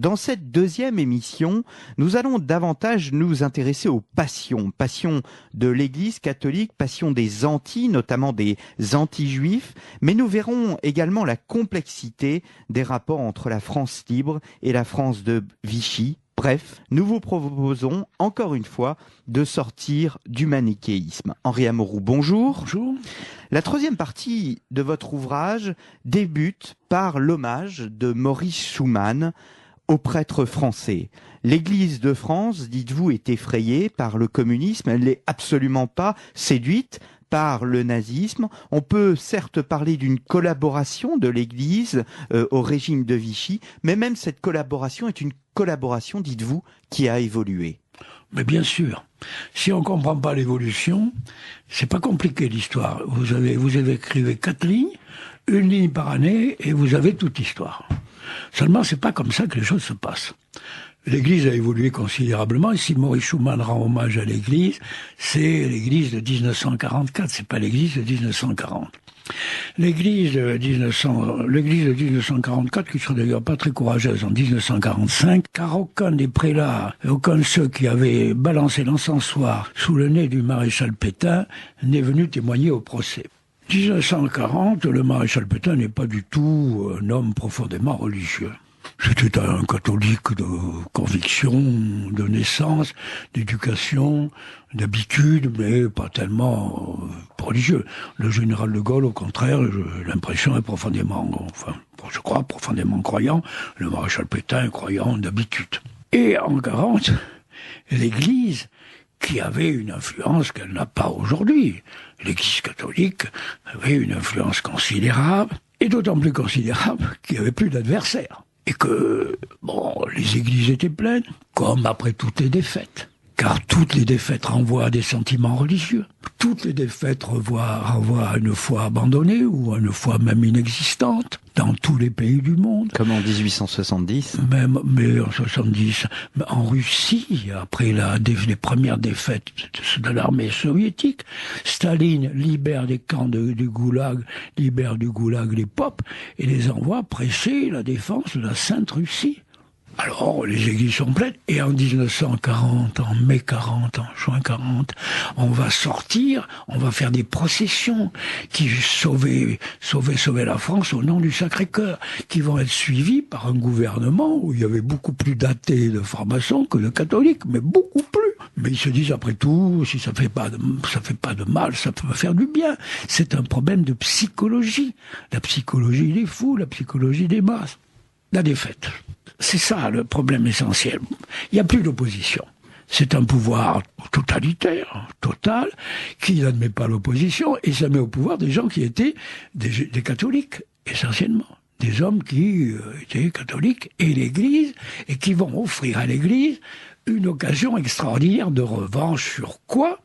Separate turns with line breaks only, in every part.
Dans cette deuxième émission, nous allons davantage nous intéresser aux passions. Passion de l'Église catholique, passion des Antilles, notamment des anti-juifs, mais nous verrons également la complexité des rapports entre la France libre et la France de Vichy. Bref, nous vous proposons encore une fois de sortir du manichéisme. Henri Amorou, bonjour.
Bonjour.
La troisième partie de votre ouvrage débute par l'hommage de Maurice Schumann aux prêtres français. L'Église de France, dites-vous, est effrayée par le communisme, elle n'est absolument pas séduite par le nazisme. On peut certes parler d'une collaboration de l'Église au régime de Vichy, mais même cette collaboration est une collaboration, dites-vous, qui a évolué.
Mais bien sûr, si on ne comprend pas l'évolution, c'est pas compliqué l'histoire. Vous écrivez 4 lignes, 1 ligne par année, et vous avez toute l'histoire. Seulement, c'est pas comme ça que les choses se passent. L'Église a évolué considérablement, et si Maurice Schumann rend hommage à l'Église, c'est l'Église de 1944, c'est pas l'Église de 1940. L'Église de 1944, qui serait d'ailleurs pas très courageuse en 1945, car aucun des prélats, aucun de ceux qui avaient balancé l'encensoir sous le nez du maréchal Pétain n'est venu témoigner au procès. 1940, le maréchal Pétain n'est pas du tout un homme profondément religieux. C'était un catholique de conviction, de naissance, d'éducation, d'habitude, mais pas tellement religieux. Le général de Gaulle, au contraire, j'ai l'impression est profondément, je crois, profondément croyant. Le maréchal Pétain, croyant d'habitude. Et en 40, l'Église, qui avait une influence qu'elle n'a pas aujourd'hui. L'Église catholique avait une influence considérable, et d'autant plus considérable qu'il n'y avait plus d'adversaires. Et que, les églises étaient pleines, comme après toutes les défaites. Car toutes les défaites renvoient à des sentiments religieux. Toutes les défaites renvoient à une foi abandonnée, ou à une foi même inexistante, dans tous les pays du monde.
Comme en 1870.
Mais en 70, en Russie, après les premières défaites de l'armée soviétique, Staline libère des camps du Goulag, libère du Goulag les popes, et les envoie prêcher la défense de la Sainte Russie. Alors, les églises sont pleines, et en 1940, en mai 40, en juin 40, on va faire des processions qui sauver la France au nom du Sacré-Cœur, qui vont être suivies par un gouvernement où il y avait beaucoup plus d'athées et de francs-maçons que de catholiques, mais beaucoup plus. Mais ils se disent, après tout, si ça fait pas de mal, ça peut faire du bien. C'est un problème de psychologie. La psychologie des fous, la psychologie des masses. La défaite. C'est ça le problème essentiel. Il n'y a plus d'opposition. C'est un pouvoir totalitaire, total, qui n'admet pas l'opposition, et ça met au pouvoir des gens qui étaient des catholiques, essentiellement. Des hommes qui étaient catholiques, et l'Église, et qui vont offrir à l'Église une occasion extraordinaire de revanche sur quoi ?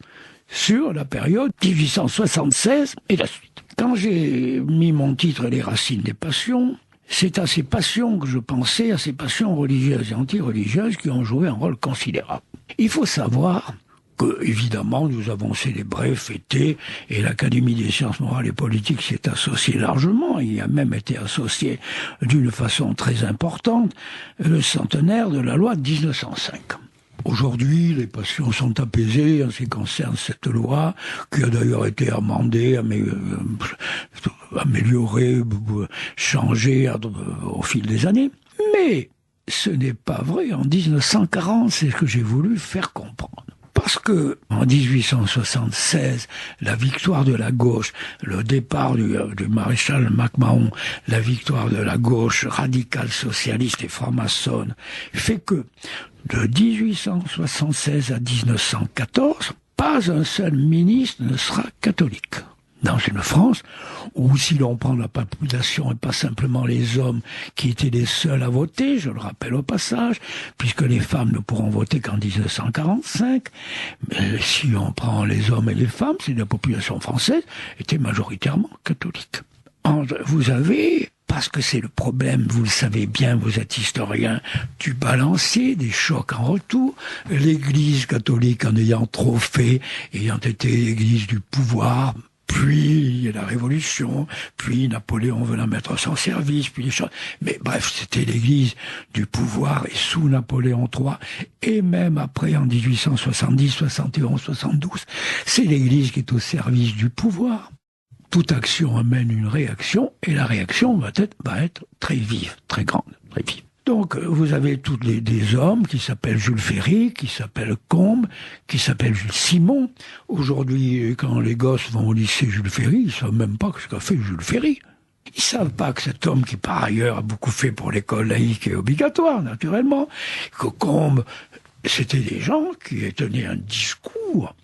Sur la période 1876 et la suite. Quand j'ai mis mon titre « Les racines des passions », c'est à ces passions que je pensais, à ces passions religieuses et anti-religieuses qui ont joué un rôle considérable. Il faut savoir que, évidemment, nous avons célébré, fêté, et l'Académie des sciences morales et politiques s'y est associée largement, il y a même été associé d'une façon très importante, le centenaire de la loi de 1905. Aujourd'hui, les passions sont apaisées en ce qui concerne cette loi, qui a d'ailleurs été amendée, améliorée, changée au fil des années. Mais ce n'est pas vrai en 1940, c'est ce que j'ai voulu faire comprendre. Parce que, en 1876, la victoire de la gauche, le départ du maréchal MacMahon, la victoire de la gauche radicale socialiste et franc-maçonne, fait que, de 1876 à 1914, pas un seul ministre ne sera catholique. Dans une France où, si l'on prend la population et pas simplement les hommes qui étaient les seuls à voter, je le rappelle au passage, puisque les femmes ne pourront voter qu'en 1945, mais si on prend les hommes et les femmes, c'est la population française était majoritairement catholique. Vous avez, parce que c'est le problème, vous le savez bien, vous êtes historien, du balancier, des chocs en retour, l'Église catholique en ayant trop fait, ayant été l'Église du pouvoir, Puis la Révolution, puis Napoléon veut la mettre à son service, puis les choses. Mais bref, c'était l'église du pouvoir, et sous Napoléon III, et même après en 1870, 71, 72, c'est l'église qui est au service du pouvoir. Toute action amène une réaction, et la réaction va être très vive, très grande, très vive. Donc, vous avez tous des hommes qui s'appellent Jules Ferry, qui s'appellent Combes, qui s'appellent Jules Simon. Aujourd'hui, quand les gosses vont au lycée Jules Ferry, ils savent même pas ce qu'a fait Jules Ferry. Ils savent pas que cet homme qui, par ailleurs, a beaucoup fait pour l'école laïque et obligatoire, naturellement, que Combes, c'était des gens qui tenaient un discours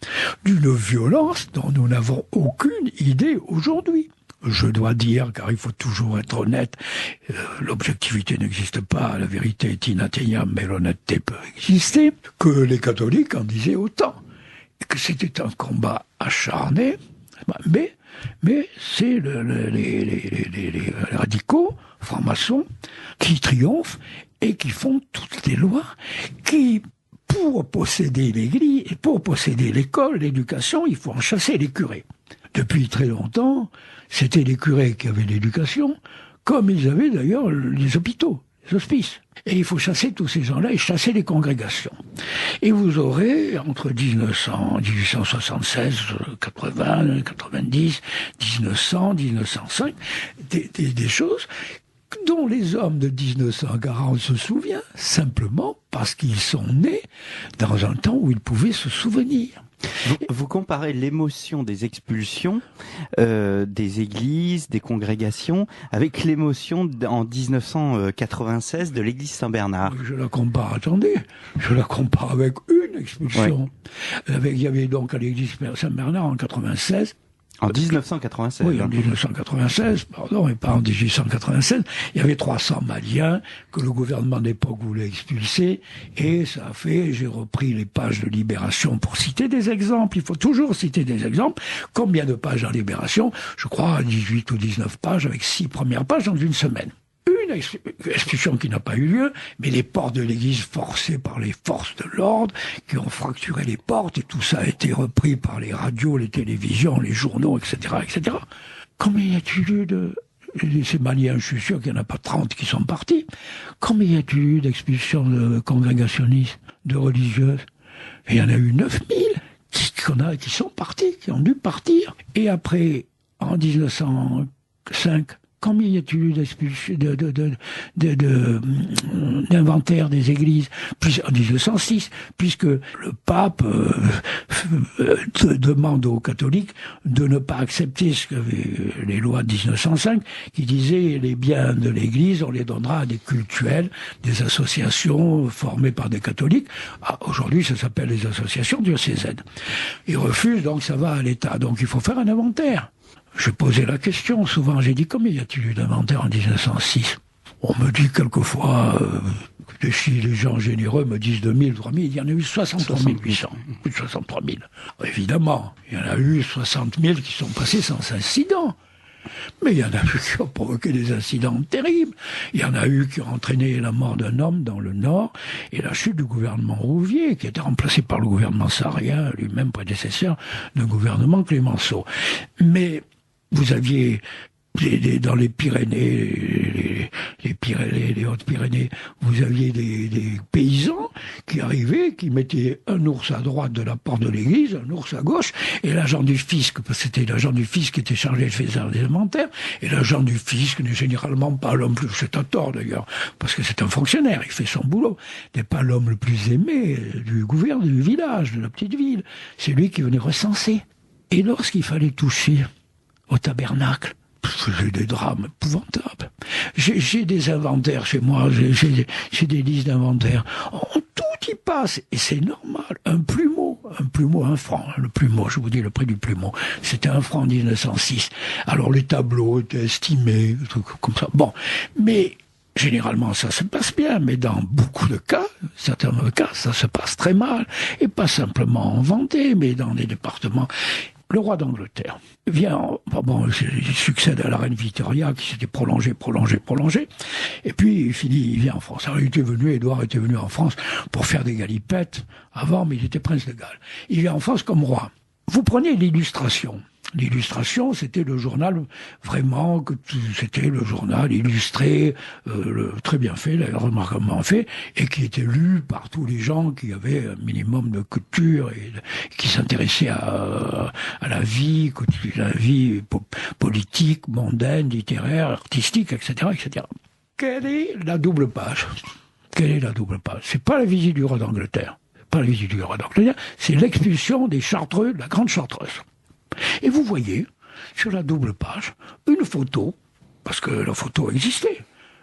d'une violence dont nous n'avons aucune idée aujourd'hui. Je dois dire, car il faut toujours être honnête, l'objectivité n'existe pas, la vérité est inatteignable, mais l'honnêteté peut exister, que les catholiques en disaient autant, et que c'était un combat acharné, mais c'est les radicaux, francs-maçons, qui triomphent et qui font toutes les lois qui... Pour posséder l'église, pour posséder l'école, l'éducation, il faut en chasser les curés. Depuis très longtemps, c'était les curés qui avaient l'éducation, comme ils avaient d'ailleurs les hôpitaux, les hospices. Et il faut chasser tous ces gens-là et chasser les congrégations. Et vous aurez, entre 1876, 80, 90, 1900, 1905, des choses dont les hommes de 1940 se souviennent, simplement parce qu'ils sont nés dans un temps où ils pouvaient se souvenir.
Vous comparez l'émotion des expulsions des églises, des congrégations, avec l'émotion en 1996 de l'église Saint-Bernard.
Je la compare, attendez, je la compare avec une expulsion. Oui. Il y avait donc à l'église Saint-Bernard en 96,
en 1996.
Oui, en 1996, pardon, et pas en 1896. Il y avait 300 Maliens que le gouvernement d'époque voulait expulser, et ça a fait, j'ai repris les pages de Libération pour citer des exemples. Il faut toujours citer des exemples. Combien de pages en Libération? Je crois 18 ou 19 pages, avec 6 premières pages dans une semaine. Une expulsion qui n'a pas eu lieu, mais les portes de l'église forcées par les forces de l'ordre, qui ont fracturé les portes, et tout ça a été repris par les radios, les télévisions, les journaux, etc., etc. Combien y a-t-il eu de ces Maliens, je suis sûr qu'il n'y en a pas 30 qui sont partis. Combien y a-t-il eu d'expulsions de congrégationnistes, de religieuses? Il y en a eu 9000 qui sont partis, qui ont dû partir. Et après, en 1905, combien y a-t-il eu d'inventaire des églises en 1906, puisque le pape demande aux catholiques de ne pas accepter les lois de 1905 qui disaient les biens de l'église, on les donnera à des cultuels, des associations formées par des catholiques. Aujourd'hui, ça s'appelle les associations diocésaines. Ils refusent, donc ça va à l'État. Donc il faut faire un inventaire. Je posais la question, souvent j'ai dit, combien y a-t-il eu d'inventaires en 1906? On me dit quelquefois, les gens généreux me disent 2000, 3000, il y en a eu 63 800, plus de 63 000. Évidemment, il y en a eu 60 000 qui sont passés sans incident. Mais il y en a eu qui ont provoqué des incidents terribles. Il y en a eu qui ont entraîné la mort d'un homme dans le Nord et la chute du gouvernement Rouvier, qui a été remplacé par le gouvernement sarrien, lui-même prédécesseur d'un gouvernement Clémenceau. Mais vous aviez dans les Pyrénées, les Hautes-Pyrénées, vous aviez des paysans qui arrivaient, qui mettaient un ours à droite de la porte de l'église, un ours à gauche, et l'agent du fisc, parce que c'était l'agent du fisc qui était chargé de faire des inventaires, et l'agent du fisc n'est généralement pas l'homme plus, c'est à tort d'ailleurs, parce que c'est un fonctionnaire, il fait son boulot, n'est pas l'homme le plus aimé du gouvernement, du village, de la petite ville, c'est lui qui venait recenser. Et lorsqu'il fallait toucher au tabernacle, j'ai des drames épouvantables. J'ai des inventaires chez moi, j'ai des listes d'inventaires. Tout y passe, et c'est normal. Un plumeau, 1 franc. Le plumeau, je vous dis le prix du plumeau, c'était 1 franc en 1906. Alors les tableaux étaient estimés, comme ça. Bon, mais généralement ça se passe bien, mais dans beaucoup de cas, certains cas, ça se passe très mal. Et pas simplement en Vendée, mais dans des départements. Le roi d'Angleterre vient, il succède à la reine Victoria qui s'était prolongée, et puis il vient en France. Alors Édouard était venu en France pour faire des galipettes avant, mais il était prince de Galles. Il vient en France comme roi. Vous prenez l'illustration. L'illustration, c'était le journal vraiment, c'était le journal illustré, très bien fait, d'ailleurs remarquablement fait, et qui était lu par tous les gens qui avaient un minimum de culture et qui s'intéressaient à la vie, politique, mondaine, littéraire, artistique, etc., etc. Quelle est la double page? Quelle est la double page? C'est pas la visite du roi d'Angleterre. Pas la visite du roi d'Angleterre, c'est l'expulsion des Chartreux, de la Grande Chartreuse. Et vous voyez, sur la double page, une photo, parce que la photo existait,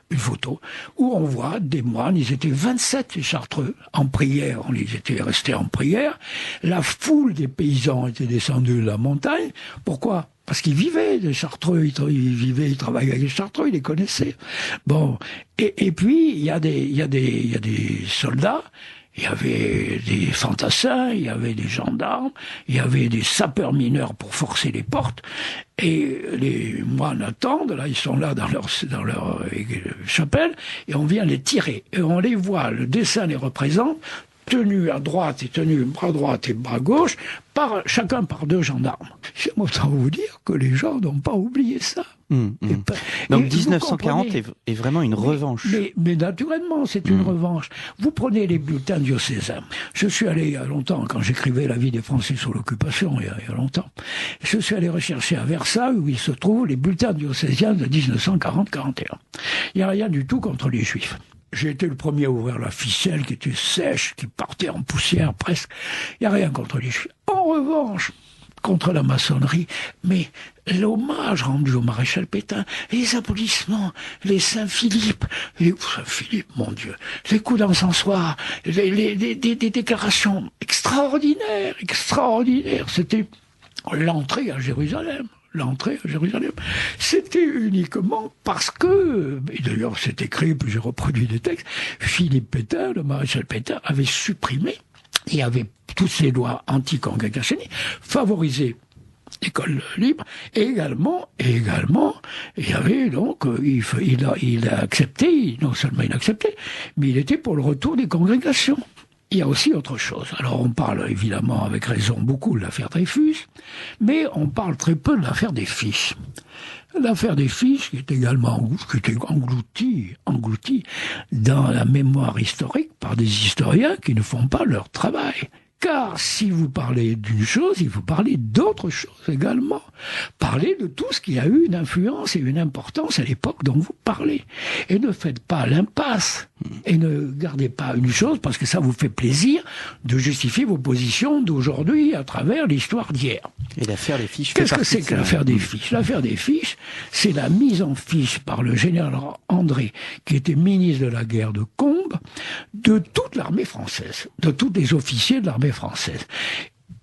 une photo, où on voit des moines, ils étaient 27 les Chartreux, en prière, ils étaient restés en prière, la foule des paysans était descendue de la montagne. Pourquoi? Parce qu'ils vivaient, les Chartreux, ils travaillaient avec les Chartreux, ils les connaissaient. Bon, et puis, il y a des soldats, il y avait des fantassins, il y avait des gendarmes, il y avait des sapeurs mineurs pour forcer les portes, et les moines attendent, là, ils sont là dans leur chapelle, et on vient les tirer, et on les voit, le dessin les représente, tenus à droite et tenus bras droit et bras gauche, chacun par 2 gendarmes. J'aime autant vous dire que les gens n'ont pas oublié ça.
Donc 1940 est vraiment une revanche.
Mais naturellement, c'est une revanche. Vous prenez les bulletins diocésains. Je suis allé il y a longtemps, quand j'écrivais La vie des Français sous l'occupation, il y a longtemps, je suis allé rechercher à Versailles où il se trouvent les bulletins diocésains de 1940-41. Il n'y a rien du tout contre les Juifs. J'ai été le premier à ouvrir la ficelle qui était sèche, qui partait en poussière presque. Il n'y a rien contre les Juifs. En revanche, contre la maçonnerie, mais l'hommage rendu au maréchal Pétain, les applaudissements, les Saint-Philippe, mon Dieu, les coups d'encensoir, des déclarations extraordinaires, c'était l'entrée à Jérusalem. C'était uniquement parce que, et d'ailleurs c'est écrit, puis j'ai reproduit des textes, Philippe Pétain, le maréchal Pétain, avait supprimé, et avait toutes ces lois anti-congrégationnistes, favorisé l'école libre, et également, il y avait donc, il a accepté, non seulement il a accepté, mais il était pour le retour des congrégations. Il y a aussi autre chose. Alors on parle évidemment avec raison beaucoup de l'affaire Dreyfus, mais on parle très peu de l'affaire des fiches. L'affaire des fiches qui est également engloutie dans la mémoire historique par des historiens qui ne font pas leur travail. Car si vous parlez d'une chose, il faut parler d'autre chose également. Parlez de tout ce qui a eu une influence et une importance à l'époque dont vous parlez. Et ne faites pas l'impasse. Et ne gardez pas une chose, parce que ça vous fait plaisir de justifier vos positions d'aujourd'hui à travers l'histoire d'hier.
Et l'affaire des fiches.
Qu'est-ce que c'est que l'affaire des fiches? L'affaire des fiches, c'est la mise en fiche par le général André, qui était ministre de la guerre de Combes, de toute l'armée française, de tous les officiers de l'armée française.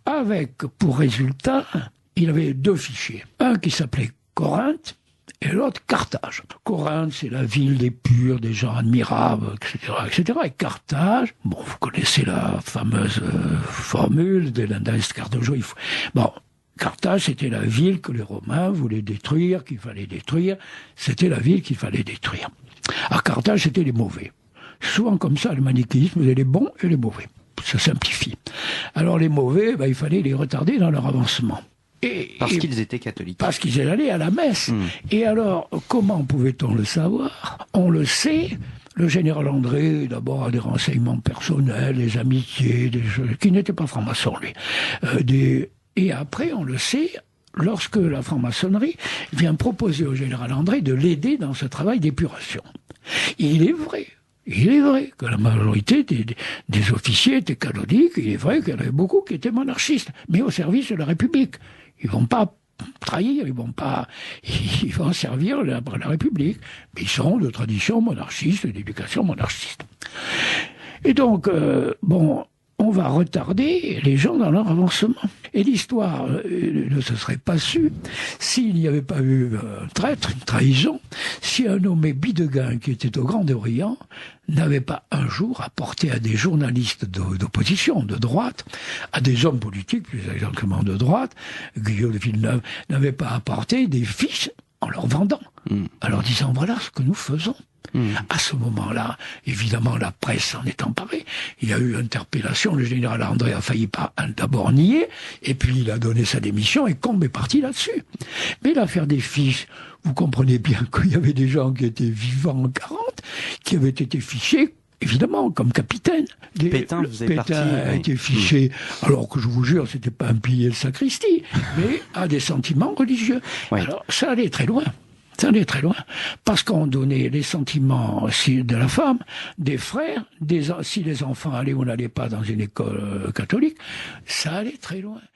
Avec, pour résultat, il avait 2 fichiers. Un qui s'appelait Corinthe, et l'autre Carthage. Corinthe, c'est la ville des purs, des gens admirables, etc. Et Carthage, bon, vous connaissez la fameuse formule de l'Index Cardojo. Bon, Carthage, c'était la ville que les Romains voulaient détruire, qu'il fallait détruire. C'était la ville qu'il fallait détruire. À Carthage, c'était les mauvais. Souvent comme ça, le manichéisme, vous avez les bons et les mauvais. Ça simplifie. Alors les mauvais, il fallait les retarder dans leur avancement.
Parce qu'ils étaient catholiques.
Parce qu'ils allaient à la messe. Et alors, comment pouvait-on le savoir? On le sait. Le général André, d'abord, a des renseignements personnels, des amitiés, des choses qui n'étaient pas francs-maçons, lui. Et après, on le sait, lorsque la franc-maçonnerie vient proposer au général André de l'aider dans ce travail d'épuration. Et il est vrai que la majorité des officiers étaient catholiques, il est vrai qu'il y en avait beaucoup qui étaient monarchistes, mais au service de la République. Ils vont pas trahir, ils vont servir la République, mais ils sont de tradition monarchiste, d'éducation monarchiste. Et donc, on va retarder les gens dans leur avancement. Et l'histoire ne se serait pas sue s'il n'y avait pas eu un traître, une trahison, si un nommé Bidegain, qui était au Grand Orient, n'avait pas un jour apporté à des journalistes d'opposition, de droite, à des hommes politiques, plus exactement de droite, Guillaume de Villeneuve, n'avait pas apporté des fiches en leur vendant, en leur disant voilà ce que nous faisons. À ce moment-là, évidemment, la presse s'en est emparée. Il y a eu interpellation, le général André a failli d'abord nier, et puis il a donné sa démission, et Combes est parti là-dessus. Mais l'affaire des fiches, vous comprenez bien qu'il y avait des gens qui étaient vivants en 40, qui avaient été fichés, évidemment, comme capitaine.
Pétain faisait partie.
A été fiché, alors que je vous jure, c'était pas un pilier de sacristie, mais à des sentiments religieux.
Oui.
Alors, ça allait très loin. Ça allait très loin. Parce qu'on donnait les sentiments de la femme, des frères, si les enfants allaient ou n'allaient pas dans une école catholique, ça allait très loin.